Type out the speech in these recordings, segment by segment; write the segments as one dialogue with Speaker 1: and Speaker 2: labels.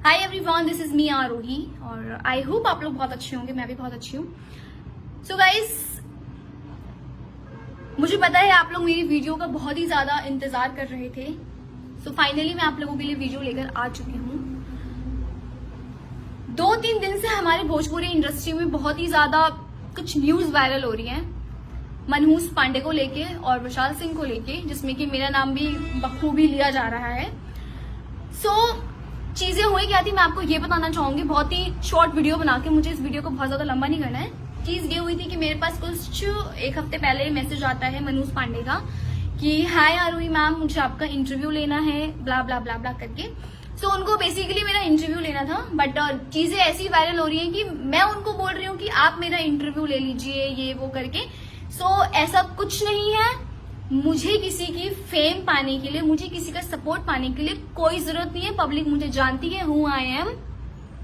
Speaker 1: Hi everyone, this is me Aarohi और I hope आप लोग बहुत अच्छे होंगे। मैं भी बहुत अच्छी हूँ। सो गाइस, मुझे पता है आप लोग मेरी वीडियो का बहुत ही ज्यादा इंतजार कर रहे थे। सो फाइनली मैं आप लोगों के लिए वीडियो लेकर आ चुकी हूँ। 2-3 दिन से हमारे भोजपुरी इंडस्ट्री में बहुत ही ज्यादा कुछ न्यूज वायरल हो रही है मनहूस पांडे को लेके और विशाल सिंह को लेके, जिसमें कि मेरा नाम भी बखूबी लिया जा रहा है। चीजें हुई क्या थी मैं आपको ये बताना चाहूंगी, बहुत ही शॉर्ट वीडियो बना के। मुझे इस वीडियो को बहुत ज्यादा लंबा नहीं करना है। चीज ये हुई थी कि मेरे पास कुछ एक हफ्ते पहले मैसेज आता है मनहूस पांडे का कि हाय आरोही मैम, मुझे आपका इंटरव्यू लेना है, ब्ला ब्ला ब्ला ब्ला करके। सो उनको बेसिकली मेरा इंटरव्यू लेना था, बट चीजें ऐसी वायरल हो रही है कि मैं उनको बोल रही हूँ कि आप मेरा इंटरव्यू ले लीजिए, ये वो करके। सो ऐसा कुछ नहीं है। मुझे किसी की फेम पाने के लिए, मुझे किसी का सपोर्ट पाने के लिए कोई जरूरत नहीं है। पब्लिक मुझे जानती है, हूँ आई एम।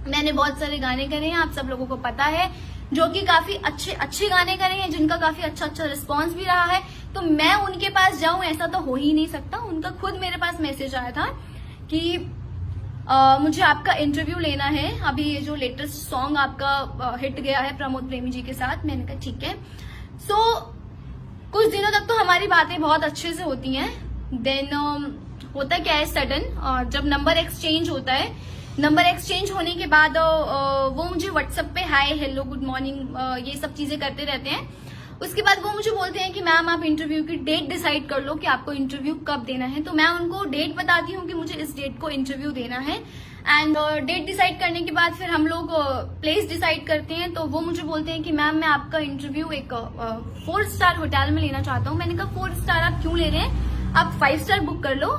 Speaker 1: मैंने बहुत सारे गाने करे हैं, आप सब लोगों को पता है, जो कि काफी अच्छे गाने करे हैं, जिनका काफी अच्छा रिस्पांस भी रहा है। तो मैं उनके पास जाऊं ऐसा तो हो ही नहीं सकता। उनका खुद मेरे पास मैसेज आया था कि मुझे आपका इंटरव्यू लेना है। अभी ये जो लेटेस्ट सॉन्ग आपका हिट गया है प्रमोद प्रेमी जी के साथ। मैंने कहा ठीक है। सो कुछ दिनों तक तो हमारी बातें बहुत अच्छे से होती हैं। देन होता क्या है, सडन जब नंबर एक्सचेंज होता है, नंबर एक्सचेंज होने के बाद वो मुझे व्हाट्सएप पे हाय हेलो गुड मॉर्निंग ये सब चीजें करते रहते हैं। उसके बाद वो मुझे बोलते हैं कि मैम आप इंटरव्यू की डेट डिसाइड कर लो कि आपको इंटरव्यू कब देना है। तो मैं उनको डेट बताती हूँ कि मुझे इस डेट को इंटरव्यू देना है। एंड डेट डिसाइड करने के बाद फिर हम लोग प्लेस डिसाइड करते हैं। तो वो मुझे बोलते हैं कि मैम मैं आपका इंटरव्यू एक 4 स्टार होटल में लेना चाहता हूँ। मैंने कहा 4 स्टार आप क्यों ले रहे हैं, आप 5 स्टार बुक कर लो,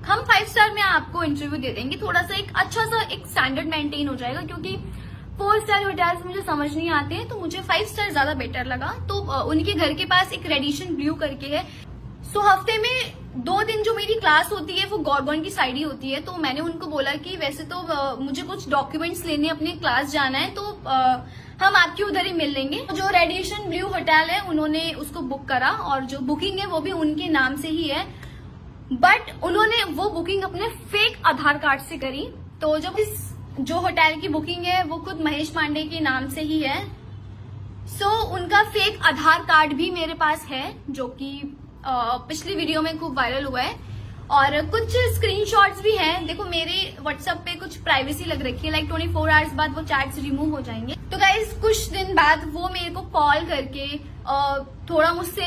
Speaker 1: हम 5 स्टार में आपको इंटरव्यू दे देंगे। थोड़ा सा एक अच्छा सा एक स्टैंडर्ड मेंटेन हो जाएगा, क्योंकि 4 स्टार होटल्स मुझे समझ नहीं आते हैं, तो मुझे 5 स्टार ज्यादा बेटर लगा। तो उनके घर के पास एक रेडिशन ब्लू करके है। सो हफ्ते में 2 दिन जो मेरी क्लास होती है वो गॉर्गन की साइड ही होती है। तो मैंने उनको बोला कि वैसे तो मुझे कुछ डॉक्यूमेंट्स लेने अपने क्लास जाना है, तो हम आपके उधर ही मिल लेंगे। जो रेडिएशन ब्लू होटल है उन्होंने उसको बुक करा, और जो बुकिंग है वो भी उनके नाम से ही है, बट उन्होंने वो बुकिंग अपने फेक आधार कार्ड से करी। तो जब इस जो होटल की बुकिंग है वो खुद महेश पांडे के नाम से ही है। सो उनका फेक आधार कार्ड भी मेरे पास है, जो कि पिछली वीडियो में खूब वायरल हुआ है। और कुछ स्क्रीनशॉट्स भी हैं। देखो मेरे व्हाट्सएप पे कुछ प्राइवेसी लग रखी है, लाइक 24 आवर्स बाद वो चैट्स रिमूव हो जाएंगे। तो गाइस कुछ दिन बाद वो मेरे को कॉल करके थोड़ा मुझसे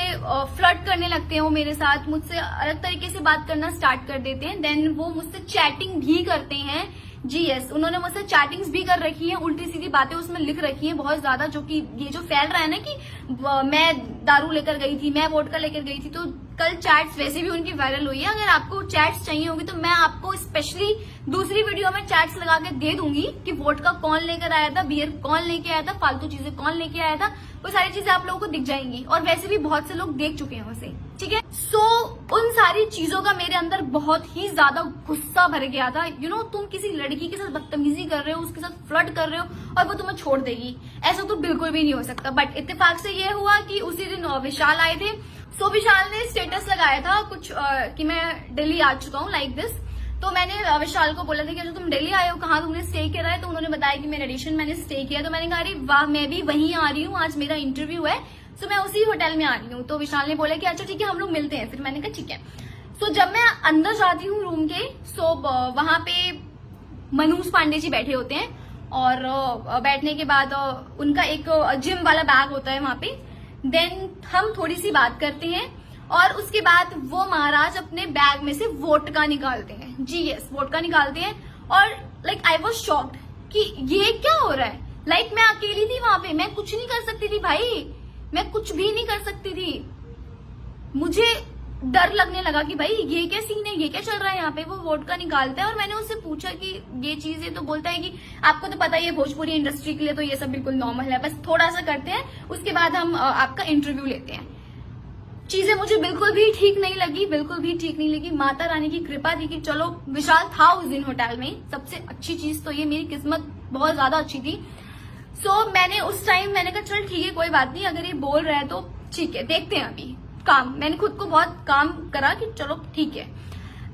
Speaker 1: फ्लर्ट करने लगते हैं। वो मेरे साथ मुझसे अलग तरीके से बात करना स्टार्ट कर देते हैं। देन वो मुझसे चैटिंग भी करते हैं। जी यस, उन्होंने मुझसे चैटिंग्स भी कर रखी है, उल्टी सीधी बातें उसमें लिख रखी हैं बहुत ज्यादा। जो कि ये जो फैल रहा है ना कि मैं दारू लेकर गई थी, मैं वोडका लेकर गई थी, तो कल चैट्स वैसे भी उनकी वायरल हुई है। अगर आपको चैट्स चाहिए होगी तो मैं आपको स्पेशली दूसरी वीडियो में चैट्स लगा के दे दूंगी कि वोडका कौन लेकर आया था, बियर कौन लेके आया था, फालतू चीजें कौन लेके आया था। वो सारी चीजें आप लोगों को दिख जाएंगी, और वैसे भी बहुत से लोग देख चुके हैं उसे। ठीक है। सो उन सारी चीजों का मेरे अंदर बहुत ही ज्यादा गुस्सा भर गया था। तुम किसी लड़की के साथ बदतमीजी कर रहे हो, उसके साथ फ्लर्ट कर रहे हो, और वो तुम्हें छोड़ देगी, ऐसा तो बिल्कुल भी नहीं हो सकता। बट इत्तेफाक से ये हुआ कि उसी दिन विशाल आए थे। सो विशाल ने स्टेटस लगाया था कुछ कि मैं दिल्ली आ चुका हूँ, लाइक दिस। तो मैंने विशाल को बोला था कि जो तुम दिल्ली आए हो, कहाँ तुमने स्टे करा है। तो उन्होंने बताया कि मेरे रेडिएशन मैंने स्टे किया। तो मैंने कहा अरे वाह, मैं भी वहीं आ रही हूँ, आज मेरा इंटरव्यू है, सो मैं उसी होटल में आ रही हूँ। तो विशाल ने बोला कि अच्छा ठीक है, हम लोग मिलते हैं। फिर मैंने कहा ठीक है। सो जब मैं अंदर जाती हूँ रूम के, सो वहां पे मनहूस पांडे जी बैठे होते हैं, और बैठने के बाद उनका एक जिम वाला बैग होता है वहां पे। देन हम थोड़ी सी बात करते हैं, और उसके बाद वो महाराज अपने बैग में से वोडका निकालते हैं। जी यस, वोडका निकालते हैं। और लाइक आई वॉज शॉक्ड कि ये क्या हो रहा है। लाइक मैं अकेली थी वहां पे, मैं कुछ नहीं कर सकती थी भाई, मैं कुछ भी नहीं कर सकती थी। मुझे डर लगने लगा कि भाई ये क्या सीन है, ये क्या चल रहा है यहाँ पे। वो वोडका निकालता है, और मैंने उससे पूछा कि ये चीज है। तो बोलता है कि आपको तो पता ही है भोजपुरी इंडस्ट्री के लिए तो ये सब बिल्कुल नॉर्मल है, बस थोड़ा सा करते हैं, उसके बाद हम आपका इंटरव्यू लेते हैं। चीजें मुझे बिल्कुल भी ठीक नहीं लगी, बिल्कुल भी ठीक नहीं लगी। माता रानी की कृपा थी कि चलो विशाल था उस दिन होटल में। सबसे अच्छी चीज तो ये, मेरी किस्मत बहुत ज्यादा अच्छी थी। सो मैंने उस टाइम मैंने कहा चल ठीक है, कोई बात नहीं, अगर ये बोल रहा है तो ठीक है, देखते हैं अभी। काम मैंने खुद को बहुत काम करा कि चलो ठीक है।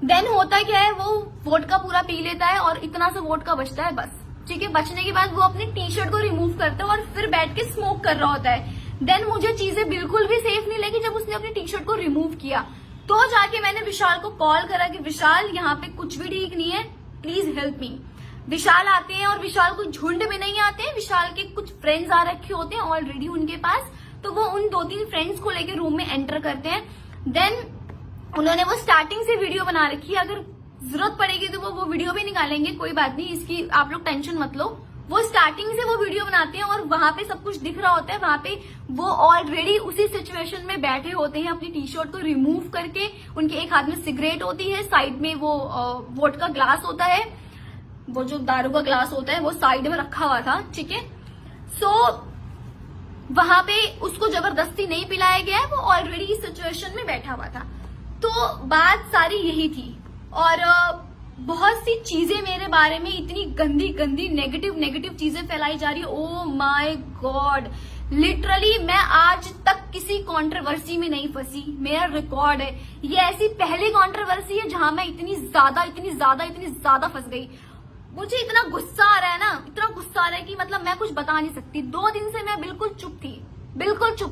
Speaker 1: देन होता क्या है, वो वोडका पूरा पी लेता है और इतना सा वोडका बचता है बस, ठीक है। बचने के बाद वो अपनी टी शर्ट को रिमूव करता है और फिर बैठ के स्मोक कर रहा होता है। देन मुझे चीजें बिल्कुल भी सेफ नहीं लगी जब उसने अपनी टी शर्ट को रिमूव किया, तो जाके मैंने विशाल को कॉल करा कि विशाल यहाँ पे कुछ भी ठीक नहीं है, प्लीज हेल्प मी। विशाल आते हैं और विशाल को झुंड में नहीं आते हैं, विशाल के कुछ फ्रेंड्स आ रखे होते हैं ऑलरेडी उनके पास, तो वो उन 2-3 फ्रेंड्स को लेकर रूम में एंटर करते हैं। देन उन्होंने वो स्टार्टिंग से वीडियो बना रखी है, अगर जरूरत पड़ेगी तो वो वीडियो भी निकालेंगे, कोई बात नहीं, इसकी आप लोग टेंशन मत लो। वो स्टार्टिंग से वो वीडियो बनाते हैं और वहां पे सब कुछ दिख रहा होता है, वहां पे वो ऑलरेडी उसी सिचुएशन में बैठे होते हैं, अपनी टी शर्ट को रिमूव करके, उनके एक हाथ में सिगरेट होती है, साइड में वो वोट का ग्लास होता है, वो जो दारू का ग्लास होता है वो साइड में रखा हुआ था, ठीक है। सो वहां पे उसको जबरदस्ती नहीं पिलाया गया है, वो ऑलरेडी इस सिचुएशन में बैठा हुआ था। तो बात सारी यही थी और बहुत सी चीजें मेरे बारे में इतनी गंदी गंदी नेगेटिव चीजें फैलाई जा रही है। ओ माय गॉड, लिटरली मैं आज तक किसी कंट्रोवर्सी में नहीं फंसी, मेरा रिकॉर्ड है ये, ऐसी पहली कंट्रोवर्सी है जहां मैं इतनी ज्यादा फंस गई। मुझे इतना गुस्सा आ रहा है ना, इतना गुस्सा आ रहा है कि मतलब मैं कुछ बता नहीं सकती। 2 दिन से मैं बिल्कुल चुप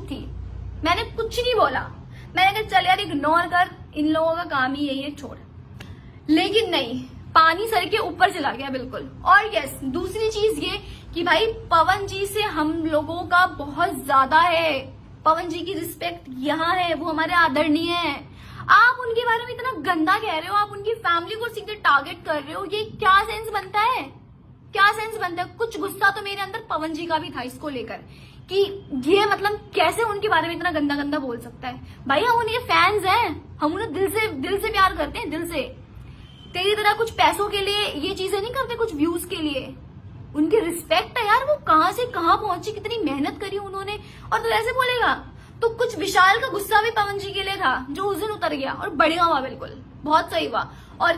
Speaker 1: थी, मैंने कुछ नहीं बोला। मैंने कहा चल यार इग्नोर कर, इन लोगों का काम ही यही है, छोड़। लेकिन नहीं, पानी सर के ऊपर चला गया बिल्कुल। और यस, दूसरी चीज ये कि भाई पवन जी से हम लोगों का बहुत ज्यादा है, पवन जी की रिस्पेक्ट यहाँ है, वो हमारे आदरणीय हैं। आप उनके बारे में इतना गंदा कह रहे हो, आप उनकी फैमिली को सीधे टारगेट कर रहे हो, ये क्या सेंस बनता है, क्या सेंस बनता है? कुछ गुस्सा तो मेरे अंदर पवन जी का भी था इसको लेकर कि ये मतलब कैसे उनके बारे में इतना गंदा गंदा बोल सकता है। भाई हम उनके फैंस हैं, हम उन्हें दिल से प्यार करते हैं, दिल से। तेरी तरह कुछ पैसों के लिए ये चीजें नहीं करते, कुछ व्यूज के लिए। उनकी रिस्पेक्ट है यार, वो कहां से कहां पहुंची, कितनी मेहनत करी उन्होंने, और तो ऐसे बोलेगा। तो कुछ विशाल का गुस्सा भी पवन जी के लिए था जो उस दिन उतर गया, और बढ़िया हुआ, बिल्कुल बहुत सही हुआ। और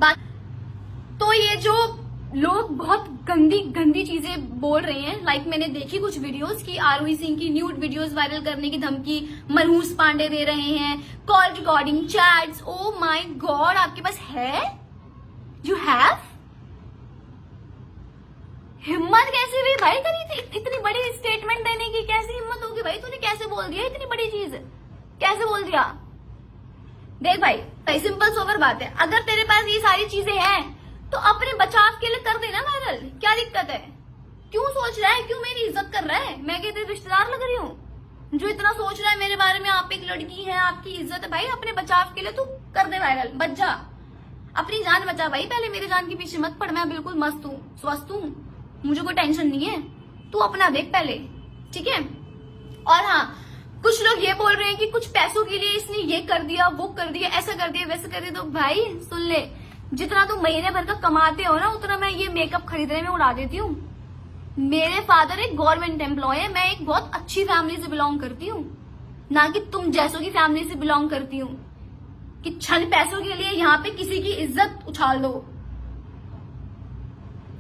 Speaker 1: बात तो ये जो लोग बहुत गंदी चीजें बोल रहे हैं, लाइक मैंने देखी कुछ वीडियोस की आरोही सिंह की न्यूड वीडियोस वायरल करने की धमकी मनहूस पांडे दे रहे हैं, call recording, chats. Oh my God, आपके पास है, यू हैव हिम्मत कैसे हुई भाई करी थी इतनी बड़ी स्टेटमेंट देने की? कैसी हिम्मत होगी भाई, तूने कैसे बोल दिया इतनी बड़ी चीज, कैसे बोल दिया? देख भाई सिंपल सोबर बात है, अगर तेरे पास ये सारी चीजें हैं तो अपने बचाव के लिए कर देना वायरल, क्या दिक्कत है? क्यों सोच रहा है, क्यों मेरी इज्जत कर रहा है? मैं क्या तेरे रिश्तेदार लग रही हूँ जो इतना सोच रहा है मेरे बारे में? आप एक लड़की है, आपकी इज्जत है भाई, अपने बचाव के लिए तू कर दे वायरल, बच जा, अपनी जान बचा भाई। पहले मेरे जान के पीछे मत पड़, मैं बिल्कुल मस्त हूँ, स्वस्थ हूँ, मुझे कोई टेंशन नहीं है, तू अपना देख पहले, ठीक है। और हाँ, कुछ लोग ये बोल रहे हैं कि कुछ पैसों के लिए इसने ये कर दिया, वो कर दिया, ऐसा कर दिया, वैसा कर दिया। तो भाई सुन ले, जितना तुम महीने भर का कमाते हो ना, उतना मैं ये मेकअप खरीदने में उड़ा देती हूँ। मेरे फादर एक गवर्नमेंट एम्प्लॉय है, मैं एक बहुत अच्छी फैमिली से बिलोंग करती हूँ, ना कि तुम जैसों की फैमिली से बिलोंग करती हूँ कि छल पैसों के लिए यहाँ पे किसी की इज्जत उछाल दो।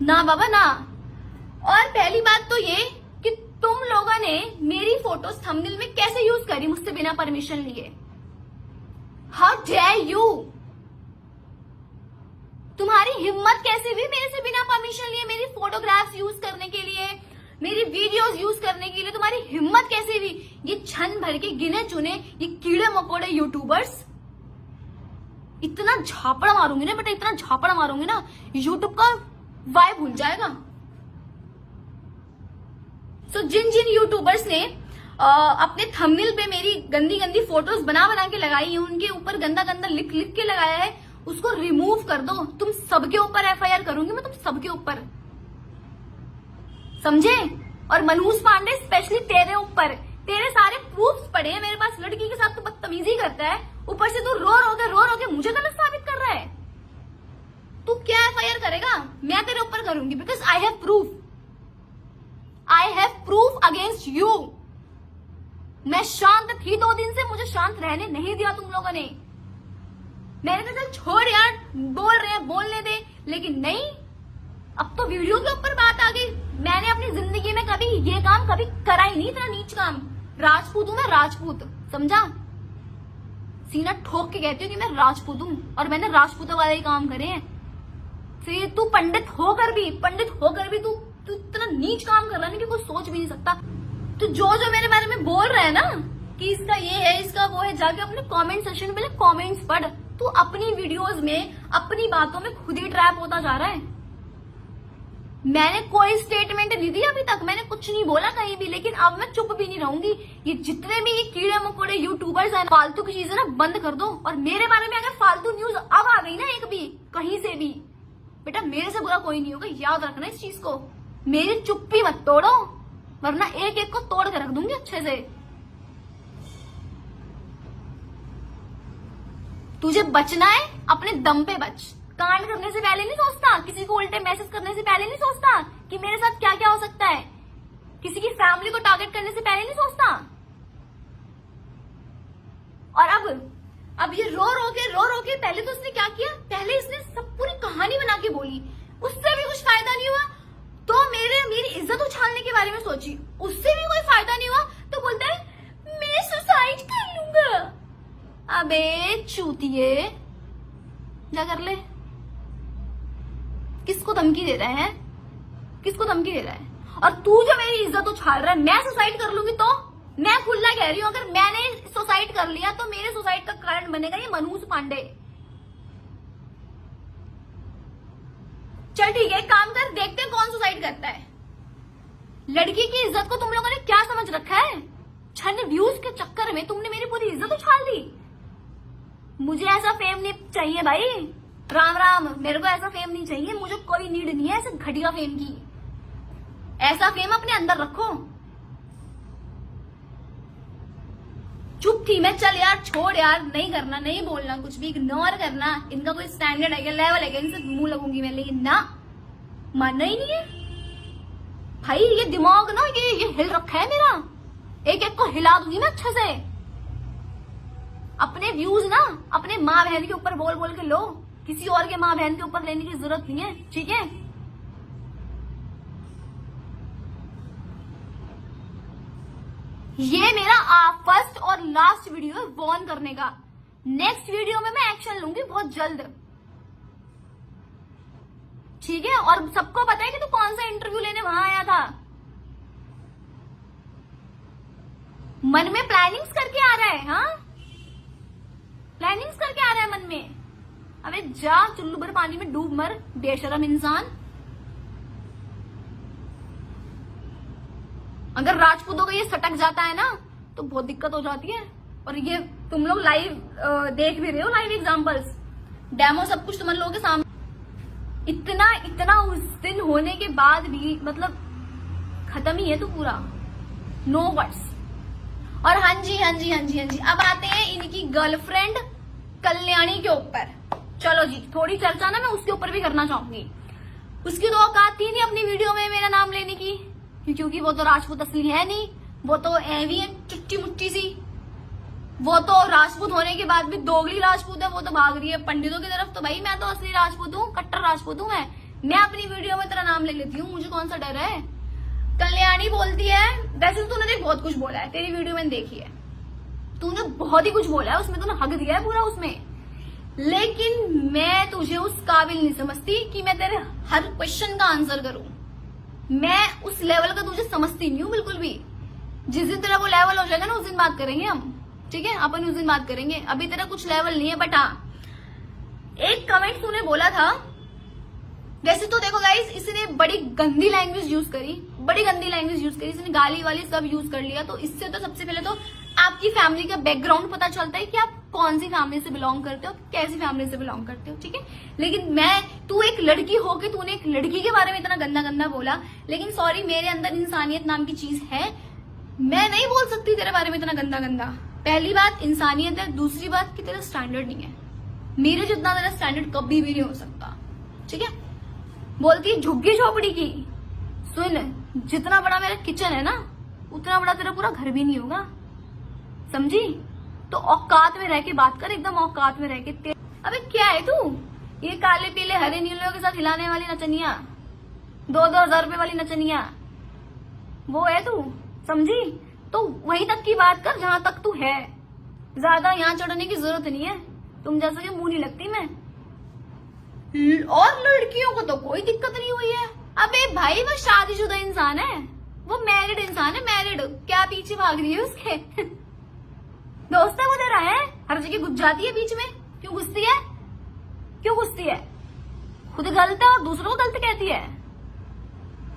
Speaker 1: ना बाबा ना। और पहली बात तो ये कि तुम लोगों ने मेरी फोटोज थंबनेल में कैसे यूज करी मुझसे बिना परमिशन लिए? हाउ डेयर यू, तुम्हारी हिम्मत कैसे हुई मेरे से बिना परमिशन लिए मेरी फोटोग्राफ्स यूज करने के लिए, मेरी वीडियोस यूज करने के लिए? तुम्हारी हिम्मत कैसे हुई? ये छन भर के गिने चुने ये कीड़े मकोड़े यूट्यूबर्स, इतना झापड़ मारूंगी ना बेटा, इतना झापड़ मारूंगी ना, यूट्यूब का वाइब भूल जाएगा। सो जिन यूट्यूबर्स ने अपने थंबनेल पे मेरी गंदी फोटोज बना के लगाई है, उनके ऊपर गंदा लिख के लगाया है, उसको रिमूव कर दो। तुम सबके ऊपर एफआईआर करूंगी मैं, तुम सबके ऊपर, समझे? और मनहूस पांडे स्पेशली तेरे ऊपर, तेरे सारे प्रूफ्स पड़े हैं मेरे पास। लड़की के साथ तो बदतमीजी करता है, ऊपर से तू रो के मुझे गलत साबित कर रहा है। तू क्या एफआईआर करेगा? मैं तेरे ऊपर करूंगी, because I have proof against you. मैं शांत थी 2 दिन से, मुझे शांत रहने नहीं दिया तुम लोगों ने। मैंने कहा चल छोड़ यार, बोल रहे हैं बोलने दे, लेकिन नहीं, अब तो वीडियो के ऊपर बात आ गई। मैंने अपनी जिंदगी में कभी ये काम कभी करा ही नहीं, इतना नीच काम। राजपूत हूं मैं, राजपूत, समझा? सीना ठोक के कहती हूँ कि मैं राजपूत हूँ और मैंने राजपूतों वाले ही काम करे हैं। फिर तू पंडित होकर भी तू इतना नीच काम कर रहा है कि कोई सोच भी नहीं सकता। तो जो मेरे बारे में बोल रहा है ना कि इसका ये है, इसका वो है, जाके अपने कमेंट सेक्शन में पहले कमेंट्स पढ़। तू अपनी वीडियोस में, अपनी बातों में खुद ही ट्रैप होता जा रहा है। मैंने कोई स्टेटमेंट नहीं दी अभी तक, मैंने कुछ नहीं बोला कहीं भी, लेकिन अब मैं चुप भी नहीं रहूंगी। ये जितने भी ये कीड़े मकोड़े यूट्यूबर्स हैं, फालतू की चीजें ना बंद कर दो। और मेरे बारे में अगर फालतू न्यूज अब आ गई ना एक भी कहीं से भी, बेटा मेरे से बुरा कोई नहीं होगा, याद रखना इस चीज को। मेरी चुप्पी मत तोड़ो, वरना एक एक को तोड़ के रख दूंगी अच्छे से। तुझे बचना है अपने दम पे बच। कांड करने से पहले नहीं सोचता, किसी को उल्टे मैसेज करने से पहले नहीं सोचता कि मेरे साथ क्या क्या हो सकता है, किसी की फैमिली को टारगेट करने से पहले नहीं सोचता। और अब ये रो रो के पहले तो उसने क्या किया, पहले इसने सब पूरी कहानी बना के बोली, उससे भी कुछ फायदा नहीं हुआ तो मेरी इज्जत उछालने के बारे में सोची, उससे भी कोई फायदा नहीं हुआ तो बोलता है मैं सुसाइड कर लूंगा। अबे चूतिए, क्या कर ले, किसको धमकी दे रहे हैं, किसको धमकी दे रहा है? और तू जो मेरी इज्जत उछाल रहा है, मैं सुसाइड कर लूंगी तो मैं खुला कह रही हूं, अगर मैंने सुसाइड कर लिया तो मेरे सुसाइड का कारण बनेगा ये मनहूस पांडे। चल ठीक है, काम कर, देखते हैं कौन सुसाइड करता है। लड़की की इज्जत को तुम लोगों ने क्या समझ रखा है? छन व्यूज के चक्कर में तुमने मेरी पूरी इज्जत उछाल दी। मुझे ऐसा फेम नहीं चाहिए भाई, राम राम, मेरे को ऐसा फेम नहीं चाहिए, मुझे कोई नीड नहीं है ऐसे घटिया फेम की। ऐसा फेम अपने अंदर रखो। चुप थी मैं, चल यार छोड़ यार, नहीं करना, नहीं बोलना, कुछ भी इग्नोर करना। इनका कोई स्टैंडर्ड है, लेवल है, इनसे मुंह लगूंगी मैं, लेकिन ना, मानना ही नहीं है भाई। ये दिमाग ना ये हिल रखा है मेरा, एक एक को हिला दूंगी मैं अच्छे से। अपने व्यूज ना अपने माँ बहन के ऊपर बोल बोल के लो, किसी और के माँ बहन के ऊपर लेने की जरूरत नहीं है, ठीक है? ये मेरा फर्स्ट और लास्ट वीडियो है वॉर्न करने का। नेक्स्ट वीडियो में मैं एक्शन लूंगी बहुत जल्द, ठीक है? और सबको पता है कि तू कौन सा इंटरव्यू लेने वहां आया था। मन में प्लानिंग्स करके आ रहा है, हाँ, प्लानिंग्स करके आ रहा है मन में। अबे जा चुल्लू भर पानी में डूब मर, बेशरम इंसान। अगर राजपूतों का ये सटक जाता है ना तो बहुत दिक्कत हो जाती है। और ये तुम लोग लाइव देख भी रहे हो, लाइव एग्जांपल्स, डेमो, सब कुछ तुम लोगों के सामने। इतना उस दिन होने के बाद भी मतलब खत्म ही है तो पूरा, नो वर्ड्स। और हाँ जी, अब आते हैं इनकी गर्लफ्रेंड कल्याणी के ऊपर। चलो जी, थोड़ी चर्चा ना मैं उसके ऊपर भी करना चाहूंगी। उसकी तो औकात थी नहीं अपनी वीडियो में मेरा नाम लेने की, क्योंकि वो तो राजपूत असली है नहीं, वो तो ऐवी है चुट्टी मुट्टी सी। वो तो राजपूत होने के बाद भी दोगली राजपूत है, वो तो भाग रही है पंडितों की तरफ। तो भाई मैं तो असली राजपूत हूँ, कट्टर राजपूत हूँ मैं अपनी वीडियो में तेरा नाम ले लेती हूँ, मुझे कौन सा डर है। कल्याणी बोलती है, वैसे तूने देख बहुत कुछ बोला है, तेरी वीडियो मैंने देखी है, तूने बहुत ही कुछ बोला है उसमें, तूने हक दिया है पूरा उसमें, लेकिन मैं तुझे उस काबिल नहीं समझती कि मैं तेरे हर क्वेश्चन का आंसर करूं। मैं उस लेवल का तुझे समझती नहीं हूँ बिल्कुल भी। जिस दिन तेरा वो लेवल हो जाएगा ना उस दिन बात करेंगे हम, ठीक है? अपन उस दिन बात करेंगे, अभी तेरा कुछ लेवल नहीं है। बट हाँ, एक कमेंट तूने बोला था, वैसे तो देखो गाइस, इसने बड़ी गंदी लैंग्वेज यूज करी, इसने गाली वाली सब यूज कर लिया। तो इससे तो सबसे पहले तो आपकी फैमिली का बैकग्राउंड पता चलता है कि आप कौन सी फैमिली से बिलोंग करते हो, कैसी फैमिली से बिलोंग करते हो, ठीक है? लेकिन तू एक लड़की हो के तूने एक लड़की के बारे में इतना गंदा बोला, लेकिन सॉरी, मेरे अंदर इंसानियत नाम की चीज है, मैं नहीं बोल सकती तेरे बारे में इतना गंदा। पहली बात इंसानियत है, दूसरी बात कि तेरा स्टैंडर्ड नहीं है, मेरे जितना तेरा स्टैंडर्ड कभी भी नहीं हो सकता, ठीक है? बोलती झुग्गी झोपड़ी की, सुन, जितना बड़ा मेरा किचन है ना उतना बड़ा तेरा पूरा घर भी नहीं होगा, समझी? तो औकात में रह के बात कर, एकदम औकात में रह के। अबे क्या है तू, ये काले पीले हरे नीलों के साथ हिलाने वाली नचनिया, 2,000 रुपए वाली नचनिया, वो है तू, समझी? तो वहीं तक की बात कर जहां तक तू है, ज्यादा यहाँ चढ़ने की जरूरत नहीं है, तुम जैसा कि मुंह नहीं लगती मैं। और लड़कियों को तो कोई दिक्कत नहीं हुई है। अबे भाई वो शादीशुदा इंसान है, वो मैरिड इंसान है, मैरिड, क्या पीछे भाग रही है उसके? दोस्त है वो तेरा है, हर जगह घुस जाती है बीच में, क्यों घुसती है? क्यों घुसती है? खुद गलत है और दूसरों को गलत कहती है।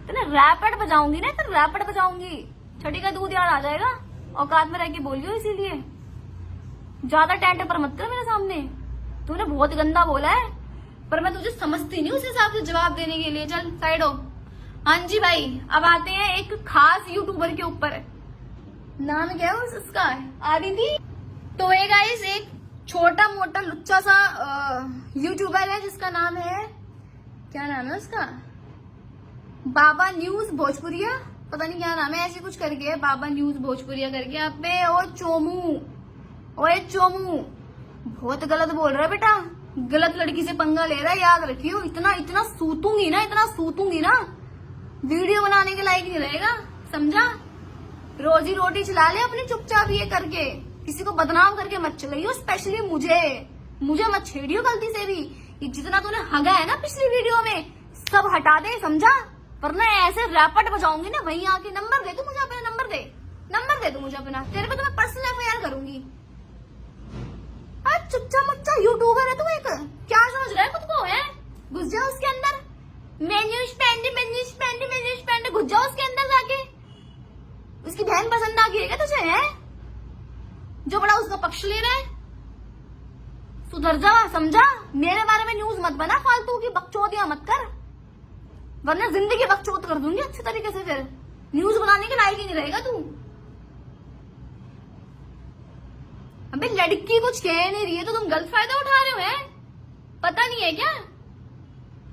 Speaker 1: तेने रैपिड बजाऊंगी ना, तो रैपिड बजाऊंगी, छठी का दूध याद आ जाएगा। औकात में रह के बोलियो, इसीलिए ज्यादा टेंट पर मत कर मेरे सामने। तूने बहुत गंदा बोला है, पर मैं तुझे समझती नहीं उस हिसाब से जवाब देने के लिए। चल साइड हो। हाँ जी भाई, अब आते हैं एक खास यूट्यूबर के ऊपर। नाम क्या है उसका? आदिति। तो ये गाइस एक छोटा मोटा लुच्चा सा यूट्यूबर है जिसका नाम है, क्या नाम है उसका? बाबा न्यूज भोजपुरिया, पता नहीं क्या नाम है, ऐसे कुछ करके है, बाबा न्यूज भोजपुरिया करके। अबे ओ चोमू, ओए चोमू, बहुत गलत बोल रहा है बेटा, गलत लड़की से पंगा ले रहा है, याद रखियो। इतना सूतूंगी ना, वीडियो बनाने के लायक नहीं रहेगा, समझा? रोजी रोटी चला ले अपनी चुपचाप ये करके, किसी को बदनाम करके मत चलाइयो, स्पेशली मुझे मत छेड़ियो गलती से भी। ये जितना तूने हगा है ना पिछली वीडियो में, सब हटा दे, समझा? वरना ऐसे रैपट बजाऊंगी ना, वहीं आके नंबर दे तू मुझे अपना, नंबर दे तू मुझे अपना, तेरे पे तो मैं पर्सनल एफआईआर करूंगी। चुच्चा मुच्चा यूट्यूबर है तू एक, क्या समझ रहा है खुद को? है घुस जाओ उसके अंदर, मेन्यू स्पेंड, घुस जाओ उसके अंदर जाके। उसकी बहन पसंद आ गई है क्या तुझे? है जो बड़ा उसका पक्ष ले रहा है, सुधर जा, समझा? मेरे बारे में न्यूज मत बना, फालतू की बकचोदियां मत कर, वरना जिंदगी बकचोद कर दूंगी अच्छे तरीके से। फिर न्यूज बनाने के लायक ही नहीं रहेगा तू। अबे लड़की कुछ कह नहीं रही है तो तुम गलत फायदा उठा रहे हो, हैं? पता नहीं है क्या?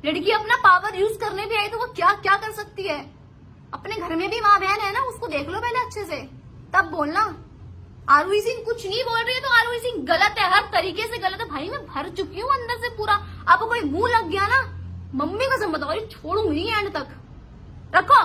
Speaker 1: लड़की अपना पावर यूज करने भी आई तो वो क्या क्या कर सकती है। अपने घर में भी माँ बहन है ना, उसको देख लो पहले अच्छे से, तब बोलना। आरुई सिंह कुछ नहीं बोल रही है तो आरुई सिंह गलत है, हर तरीके से गलत है भाई। मैं भर चुकी हूँ अंदर से पूरा, अब कोई मुंह लग गया ना, मम्मी कसम बता रही, छोड़ूंगी नहीं एंड तक। रखो।